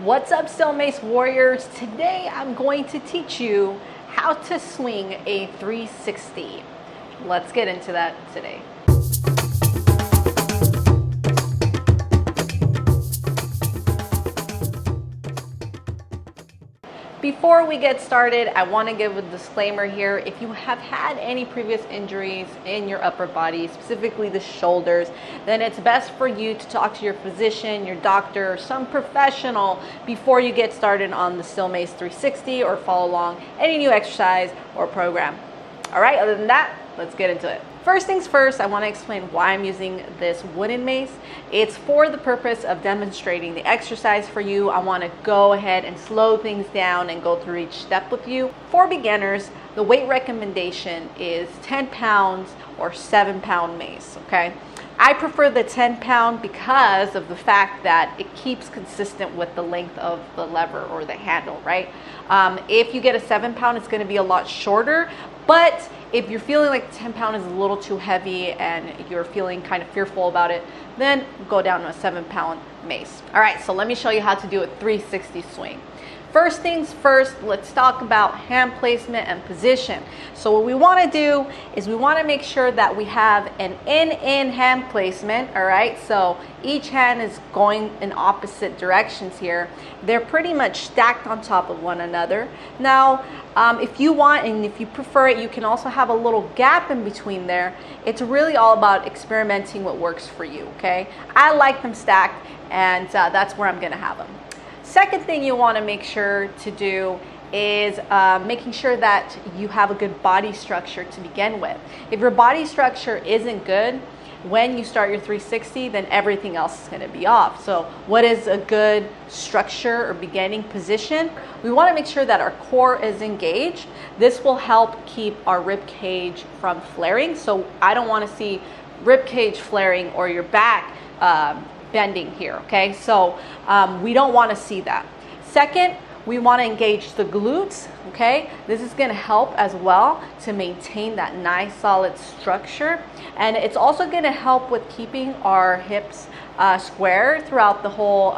What's up, Steel Mace warriors? Today I'm going to teach you how to swing a 360. Let's get into that today. Before we get started, I want to give a disclaimer here. If you have had any previous injuries in your upper body, specifically the shoulders, then it's best for you to talk to your physician, your doctor, or some professional before you get started on the Steel Mace 360 or follow along any new exercise or program. All right, other than that, let's get into it. First things first, I want to explain why I'm using this wooden mace. It's for the purpose of demonstrating the exercise for you. I want to go ahead and slow things down and go through each step with you. For beginners, the weight recommendation is 10 pounds or 7-pound mace, okay? I prefer the 10-pound because of the fact that it keeps consistent with the length of the lever or the handle, right? If you get a 7-pound, it's going to be a lot shorter, but if you're feeling like 10-pound is a little too heavy and you're feeling kind of fearful about it, then go down to a 7-pound mace. All right, so let me show you how to do a 360 swing. First things first, let's talk about hand placement and position. So what we want to do is we want to make sure that we have an in hand placement, all right? So each hand is going in opposite directions here. They're pretty much stacked on top of one another. Now, if you want and if you prefer it, you can also have a little gap in between there. It's really all about experimenting what works for you, okay? I like them stacked, and that's where I'm going to have them. Second thing you want to make sure to do is making sure that you have a good body structure to begin with. If your body structure isn't good when you start your 360, then everything else is going to be off. So what is a good structure or beginning position? We want to make sure that our core is engaged. This will help keep our rib cage from flaring. So I don't want to see rib cage flaring or your back bending here, okay? So we don't want to see that. Second, we want to engage the glutes, okay? This is going to help as well to maintain that nice solid structure, and it's also going to help with keeping our hips square throughout the whole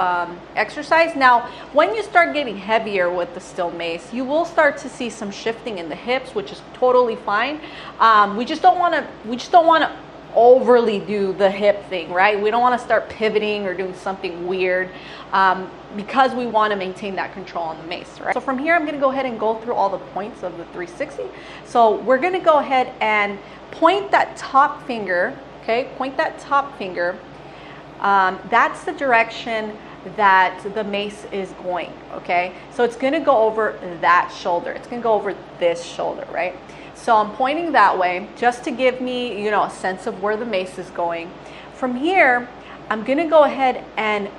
exercise. Now, when you start getting heavier with the Steel Mace, you will start to see some shifting in the hips, which is totally fine. We just don't want to overly do the hip thing, right? We don't want to start pivoting or doing something weird because we want to maintain that control on the mace, right? So from here, I'm going to go ahead and go through all the points of the 360. So we're going to go ahead and point that top finger, okay? Point that top finger. That's the direction that the mace is going, okay? So it's going to go over that shoulder. It's going to go over this shoulder, right? So I'm pointing that way just to give me, a sense of where the mace is going. From here, I'm going to go ahead and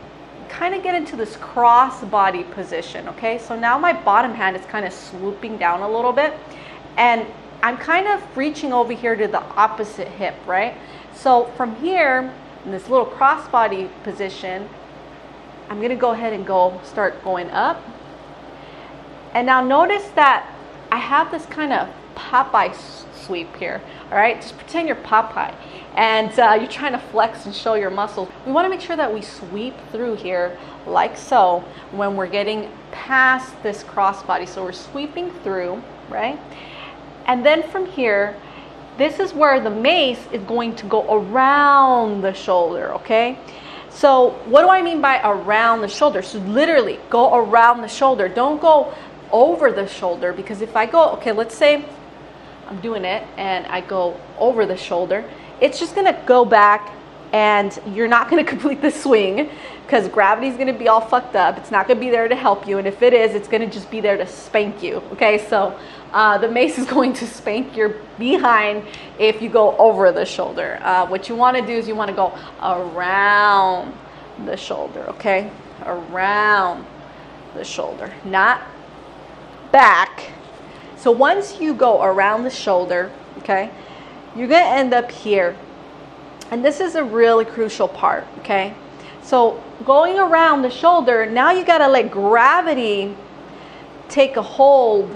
kind of get into this cross body position, okay? So now my bottom hand is kind of swooping down a little bit, and I'm kind of reaching over here to the opposite hip, right? So from here, in this little cross body position, I'm going to go ahead and start going up. And now notice that I have this kind of Popeye sweep here, all right? Just pretend you're Popeye and you're trying to flex and show your muscles. We want to make sure that we sweep through here like so when we're getting past this crossbody. So we're sweeping through, right? And then from here, this is where the mace is going to go around the shoulder, okay? So what do I mean by around the shoulder? So literally go around the shoulder. Don't go over the shoulder, because if I go, okay, let's say I'm doing it and I go over the shoulder, it's just going to go back and you're not going to complete the swing because gravity is going to be all fucked up. It's not going to be there to help you, and if it is, it's going to just be there to spank you, okay? So the mace is going to spank your behind if you go over the shoulder. What you want to do is you want to go around the shoulder, okay? Around the shoulder, not back. So once you go around the shoulder, okay, you're going to end up here. And this is a really crucial part, okay? So going around the shoulder, now you got to let gravity take a hold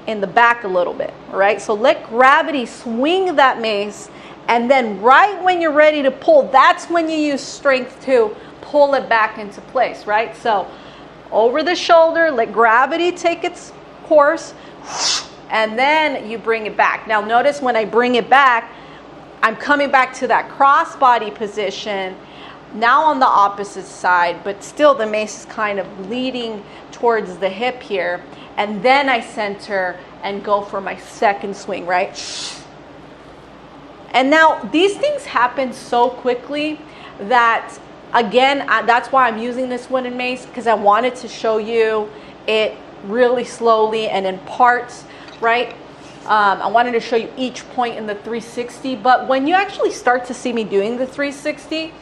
in the back a little bit, all right? So let gravity swing that mace, and then right when you're ready to pull, that's when you use strength to pull it back into place, right? So over the shoulder, let gravity take its course, and then you bring it back. Now notice when I bring it back, I'm coming back to that crossbody position, now on the opposite side, but still the mace is kind of leading towards the hip here. And then I center and go for my second swing, right? And now these things happen so quickly that, again, that's why I'm using this wooden mace, because I wanted to show you it really slowly and in parts, right? I wanted to show you each point in the 360, but when you actually start to see me doing the 360,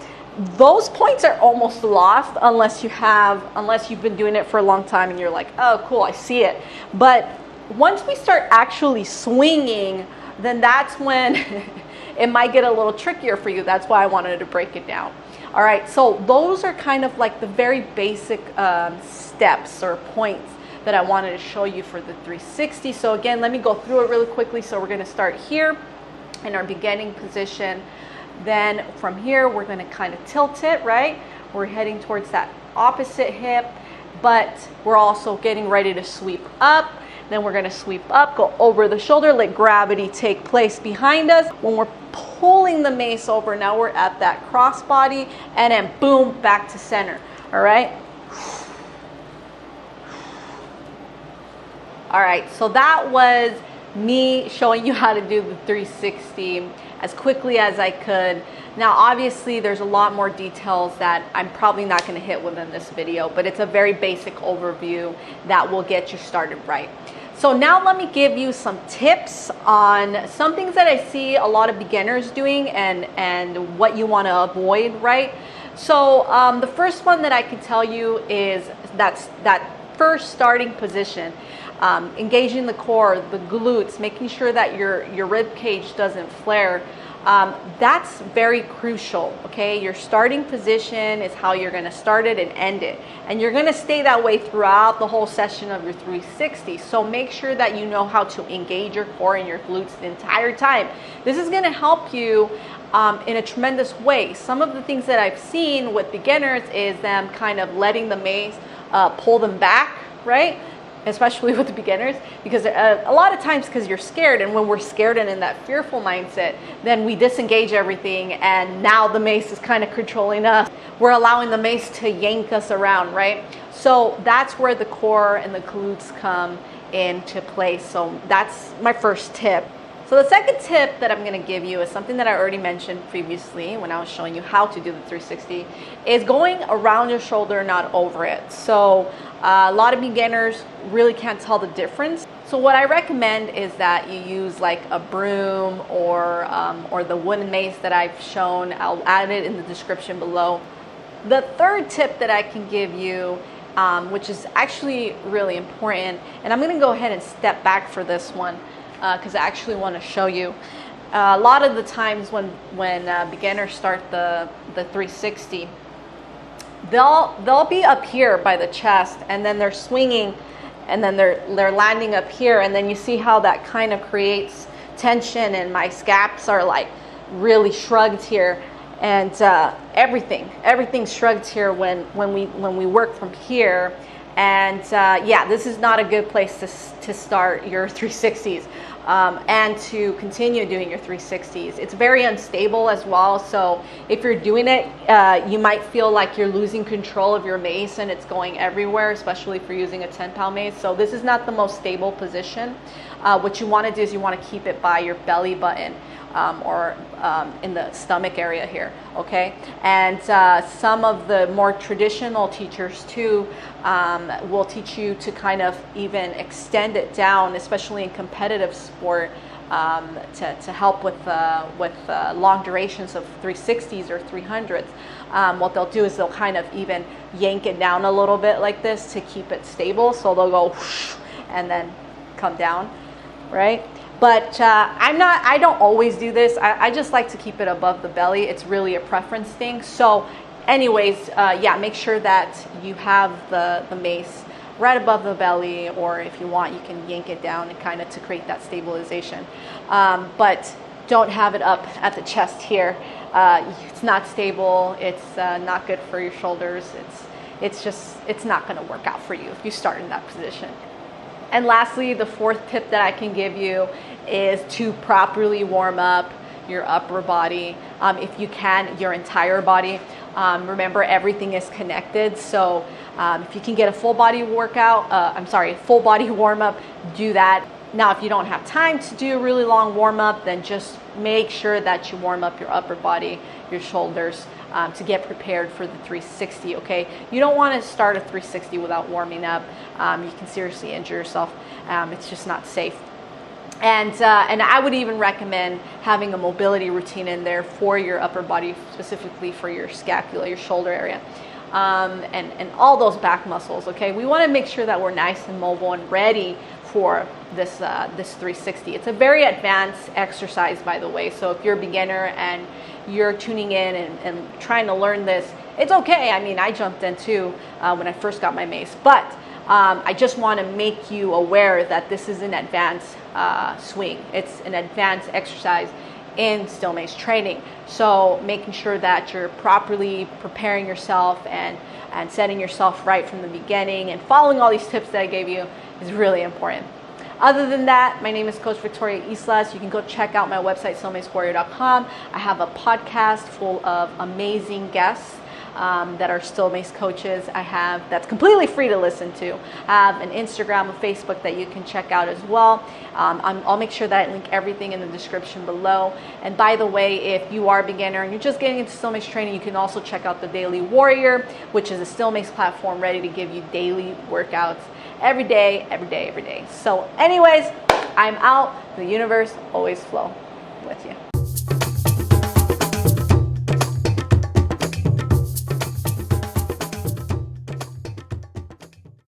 those points are almost lost unless you've been doing it for a long time and you're like, oh, cool, I see it. But once we start actually swinging, then that's when it might get a little trickier for you. That's why I wanted to break it down. All right, so those are kind of like the very basic steps or points that I wanted to show you for the 360. So again, let me go through it really quickly. So we're going to start here in our beginning position. Then from here, we're going to kind of tilt it, right? We're heading towards that opposite hip, but we're also getting ready to sweep up. Then we're going to sweep up, go over the shoulder, let gravity take place behind us. When we're pulling the mace over, now we're at that crossbody, and then boom, back to center. All right. All right, so that was me showing you how to do the 360 as quickly as I could. Now, obviously, there's a lot more details that I'm probably not going to hit within this video, but it's a very basic overview that will get you started right. So now let me give you some tips on some things that I see a lot of beginners doing and what you want to avoid, right? So the first one that I can tell you is that first starting position. Engaging the core, the glutes, making sure that your rib cage doesn't flare. That's very crucial, okay? Your starting position is how you're going to start it and end it. And you're going to stay that way throughout the whole session of your 360. So make sure that you know how to engage your core and your glutes the entire time. This is going to help you in a tremendous way. Some of the things that I've seen with beginners is them kind of letting the mace pull them back, right? Especially with the beginners, because a lot of times because you're scared, and when we're scared and in that fearful mindset, then we disengage everything, and now the mace is kind of controlling us. We're allowing the mace to yank us around, right? So that's where the core and the glutes come into place. So that's my first tip. So the second tip that I'm going to give you is something that I already mentioned previously when I was showing you how to do the 360, is going around your shoulder, not over it. So a lot of beginners really can't tell the difference. So what I recommend is that you use like a broom or the wooden mace that I've shown. I'll add it in the description below. The third tip that I can give you, which is actually really important, and I'm going to go ahead and step back for this one, because I actually want to show you. A lot of the times when beginners start the 360, they'll be up here by the chest, and then they're swinging, and then they're landing up here, and then you see how that kind of creates tension, and my scaps are like really shrugged here, and everything's shrugged here when we work from here. And yeah, this is not a good place to start your 360s and to continue doing your 360s. It's very unstable as well. So if you're doing it, you might feel like you're losing control of your mace and it's going everywhere, especially if you're using a 10-pound mace. So this is not the most stable position. What you want to do is you want to keep it by your belly button. Or in the stomach area here, okay? And some of the more traditional teachers too will teach you to kind of even extend it down, especially in competitive sport, to help with long durations of 360s or 300s. What they'll do is they'll kind of even yank it down a little bit like this to keep it stable. So they'll go whoosh, and then come down, right? But I don't always do this. I just like to keep it above the belly. It's really a preference thing. So anyways, yeah, make sure that you have the mace right above the belly, or if you want, you can yank it down and kind of to create that stabilization. But don't have it up at the chest here. It's not stable. It's not good for your shoulders. it's not going to work out for you if you start in that position. And lastly, the fourth tip that I can give you is to properly warm up your upper body. If you can, your entire body. Remember, everything is connected. So if you can get a full body workout, full body warm up, do that. Now, if you don't have time to do a really long warm up, then just make sure that you warm up your upper body, your shoulders, to get prepared for the 360, okay? You don't want to start a 360 without warming up. You can seriously injure yourself. It's just not safe. And I would even recommend having a mobility routine in there for your upper body, specifically for your scapula, your shoulder area, and all those back muscles, okay? We want to make sure that we're nice and mobile and ready for this 360. It's a very advanced exercise, by the way. So if you're a beginner and you're tuning in and trying to learn this, it's okay. I mean, I jumped in too when I first got my mace, but I just want to make you aware that this is an advanced swing. It's an advanced exercise in Steel Mace training. So making sure that you're properly preparing yourself and setting yourself right from the beginning and following all these tips that I gave you is really important. Other than that, my name is Coach Victoria Islas. You can go check out my website, steelmacewarrior.com. I have a podcast full of amazing guests that are Steel Mace coaches. That's completely free to listen to. I have an Instagram, a Facebook that you can check out as well. I'll make sure that I link everything in the description below. And by the way, if you are a beginner and you're just getting into Steel Mace training, you can also check out the Daily Warrior, which is a Steel Mace platform ready to give you daily workouts every day, every day, every day. So anyways, I'm out. The universe always flow with you.